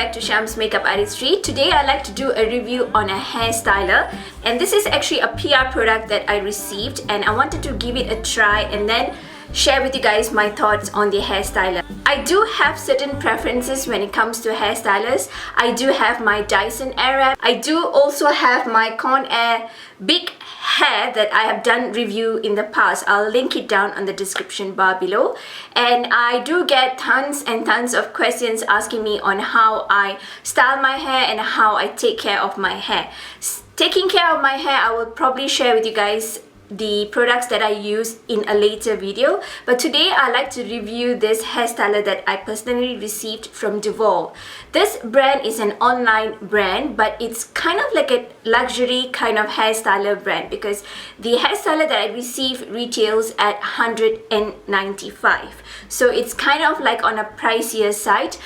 back to Sham's Makeup Artistry. Today I'd like to do a review on a hair styler, and this is actually a PR product that I received and I wanted to give it a try and then share with you guys my thoughts on the hair styler. I do have certain preferences when it comes to hair stylers. I do have my Dyson Airwrap. I do also have my Conair Big Hair that I have done review in the past. I'll link it down on the description bar below. And I do get tons and tons of questions asking me on how I style my hair and how I take care of my hair. Taking care of my hair, I will probably share with you guys the products that I use in a later video, but today I like to review this hair styler that I personally received from Duvolle. This brand is an online brand, but it's kind of like a luxury kind of hair styler brand because the hair styler that I received retails at $195, so it's kind of like on a pricier side.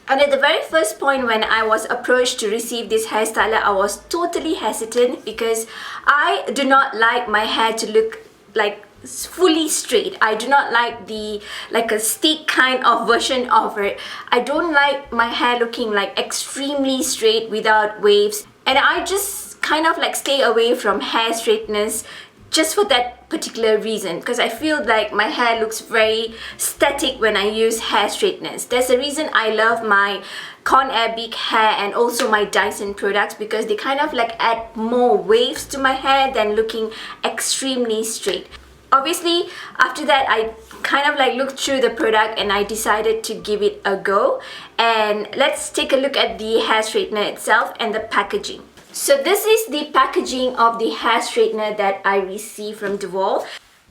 And at the very first point when I was approached to receive this hair styler, I was totally hesitant because I do not like my hair to look like fully straight. I do not like the a stick kind of version of it. I don't like my hair looking like extremely straight without waves, and I just kind of like stay away from hair straighteners just for that particular reason, because I feel like my hair looks very static when I use hair straighteners. There's a reason I love my Conair Big Hair and also my Dyson products, because they kind of like add more waves to my hair than looking extremely straight. Obviously, after that I kind of like looked through the product and I decided to give it a go. And let's take a look at the hair straightener itself and the packaging. So this is the packaging of the hair straightener that I received from Duvolle.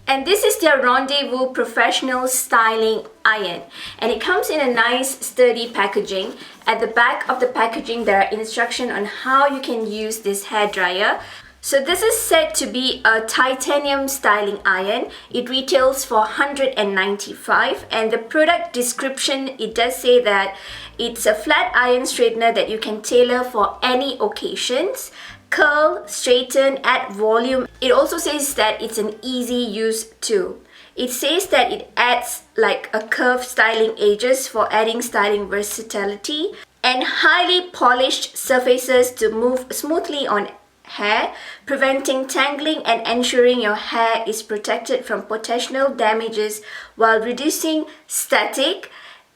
And this is their Rendezvous Professional Styling Iron. And it comes in a nice sturdy packaging. At the back of the packaging there are instructions on how you can use this hair dryer. So this is said to be a titanium styling iron. It retails for $195, and the product description, it does say that it's a flat iron straightener that you can tailor for any occasions. Curl, straighten, add volume. It also says that it's an easy use tool. It says that it adds like a curved styling edges for adding styling versatility, and highly polished surfaces to move smoothly on hair, preventing tangling and ensuring your hair is protected from potential damages while reducing static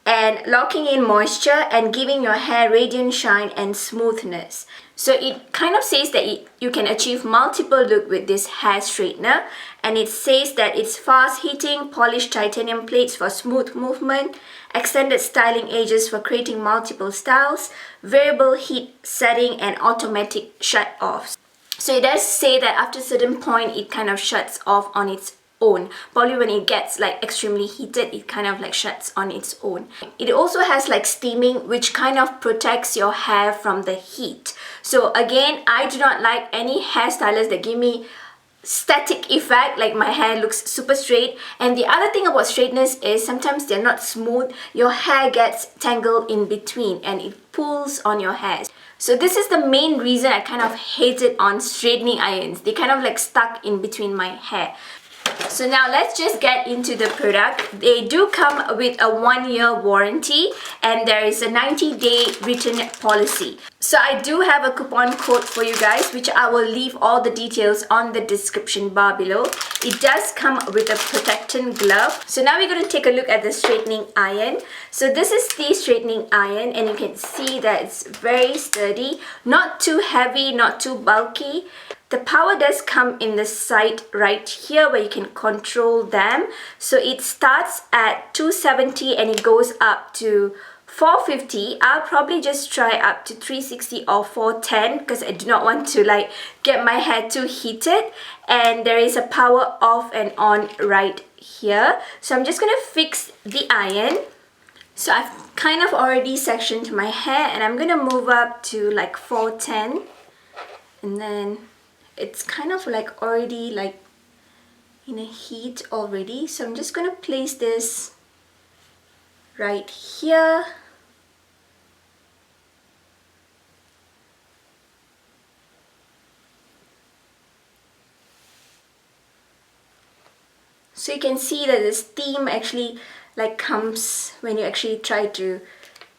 and locking in moisture and giving your hair radiant shine and smoothness. So it kind of says that you can achieve multiple looks with this hair straightener, and it says that it's fast heating, polished titanium plates for smooth movement, extended styling edges for creating multiple styles, variable heat setting, and automatic shut offs. So it does say that after a certain point it kind of shuts off on its own. Probably when it gets like extremely heated, it kind of like shuts on its own. It also has like steaming, which kind of protects your hair from the heat. So again, I do not like any hairstylers that give me static effect, like my hair looks super straight. And the other thing about straighteners is sometimes they're not smooth. Your hair gets tangled in between and it pulls on your hair. So this is the main reason I kind of hate it on straightening irons. They kind of like stuck in between my hair. So now let's just get into the product. They do come with a 1-year warranty and there is a 90-day return policy. So I do have a coupon code for you guys, which I will leave all the details on the description bar below. It does come with a protectant glove. So now we're going to take a look at the straightening iron. So this is the straightening iron, and you can see that it's very sturdy, not too heavy, not too bulky. The power does come in the side right here where you can control them. So it starts at 270 and it goes up to 450. I'll probably just try up to 360 or 410 because I do not want to like get my hair too heated. And there is a power off and on right here. So I'm just gonna fix the iron. So I've kind of already sectioned my hair and I'm gonna move up to like 410, and then it's kind of like already like in a heat already. So I'm just gonna place this right here. So you can see that the steam actually like comes when you actually try to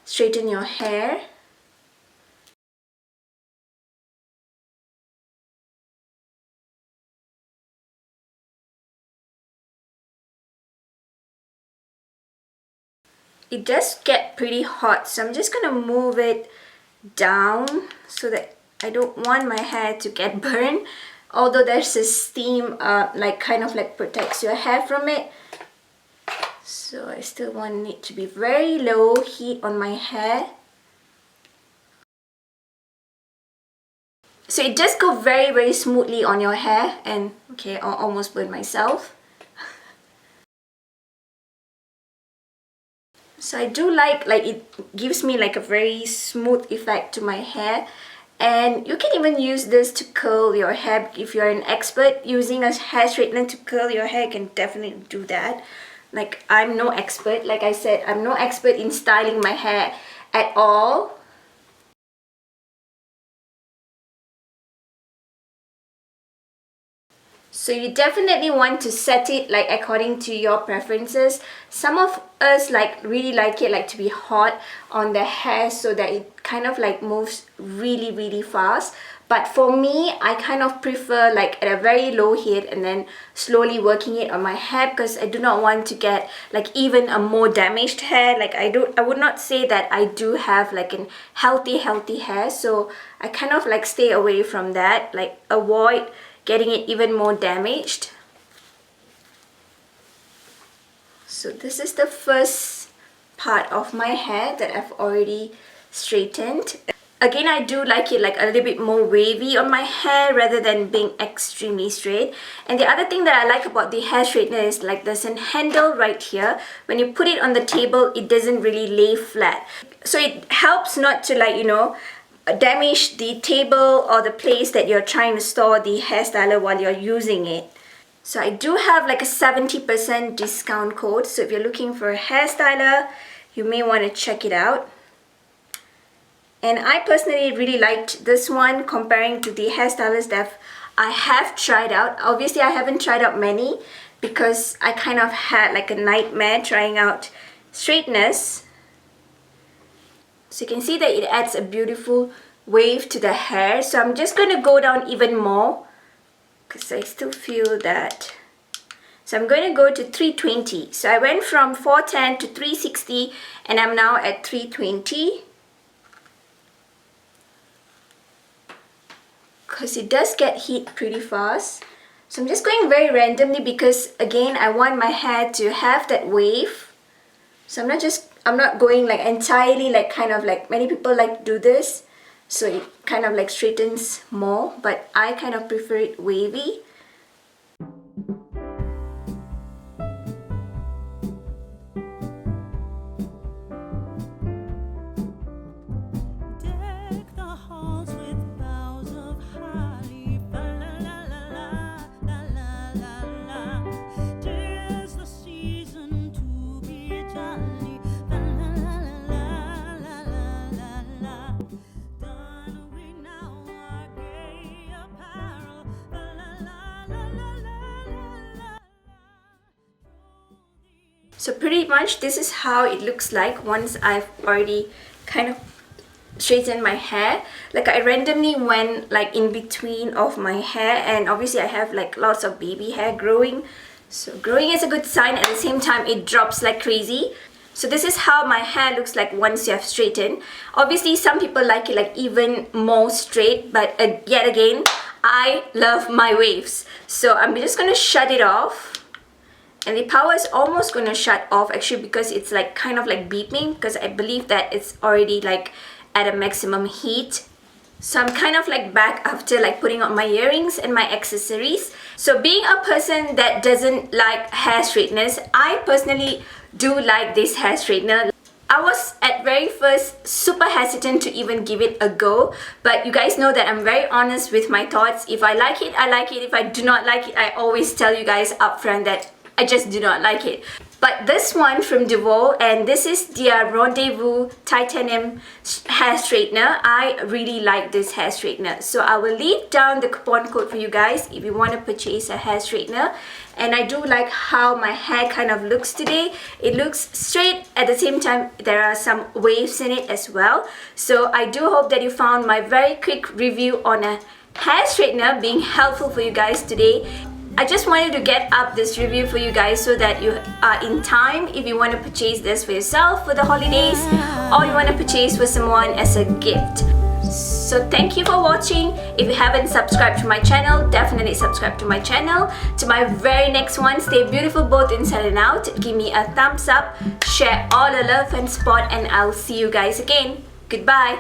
straighten your hair. it does get pretty hot, so I'm just gonna move it down so that I don't want my hair to get burned. Although there's a steam like kind of like protects your hair from it, so I still want it to be very low heat on my hair. So it does go very, very smoothly on your hair. And okay, I almost burned myself. So I do like it gives me like a very smooth effect to my hair. And you can even use this to curl your hair. If you're an expert using a hair straightener to curl your hair, you can definitely do that. Like, I'm no expert. Like I said, I'm no expert in styling my hair at all. So you definitely want to set it like according to your preferences. Some of us really like it to be hot on the hair so that it kind of like moves really, really fast. But for me, I kind of prefer like at a very low heat and then slowly working it on my hair, because I do not want to get like even a more damaged hair. Like I would not say that I do have like an healthy hair, so I kind of like stay away from that, like avoid getting it even more damaged. So this is the first part of my hair that I've already straightened. Again, I do like it like a little bit more wavy on my hair rather than being extremely straight. And the other thing that I like about the hair straightener is like there's a handle right here. When you put it on the table, it doesn't really lay flat. So it helps not to like, you know, damage the table or the place that you're trying to store the hair styler while you're using it. So I do have like a 70% discount code. So if you're looking for a hair styler, you may want to check it out. And I personally really liked this one comparing to the hairstylers that I have tried out. Obviously, I haven't tried out many because I kind of had like a nightmare trying out straighteners. So you can see that it adds a beautiful wave to the hair. So I'm just going to go down even more because I still feel that. So I'm going to go to 320. So I went from 410 to 360 and I'm now at 320. Because it does get heat pretty fast. So I'm just going very randomly because again I want my hair to have that wave. So I'm not going like entirely like kind of like many people like to do this, so it kind of like straightens more, but I kind of prefer it wavy. So pretty much this is how it looks like once I've already kind of straightened my hair. Like I randomly went like in between of my hair, and obviously I have like lots of baby hair growing. So growing is a good sign. At the same time, it drops like crazy. So this is how my hair looks like once you have straightened. Obviously some people like it like even more straight, but yet again, I love my waves. So I'm just going to shut it off. And the power is almost going to shut off actually because it's like kind of like beeping, because I believe that it's already like at a maximum heat. So I'm kind of like back after like putting on my earrings and my accessories. So being a person that doesn't like hair straighteners, I personally do like this hair straightener. I was at very first super hesitant to even give it a go, but you guys know that I'm very honest with my thoughts. If I like it, I like it. If I do not like it, I always tell you guys upfront that I just do not like it. But this one from Duvolle, and this is their Rendezvous Titanium hair straightener. I really like this hair straightener. So I will leave down the coupon code for you guys if you want to purchase a hair straightener. And I do like how my hair kind of looks today. It looks straight, at the same time there are some waves in it as well. So I do hope that you found my very quick review on a hair straightener being helpful for you guys today. I just wanted to get up this review for you guys so that you are in time if you want to purchase this for yourself for the holidays, or you want to purchase for someone as a gift. So thank you for watching. If you haven't subscribed to my channel, definitely subscribe to my channel. To my very next one, stay beautiful both inside and out. Give me a thumbs up, share all the love and support, and I'll see you guys again. Goodbye.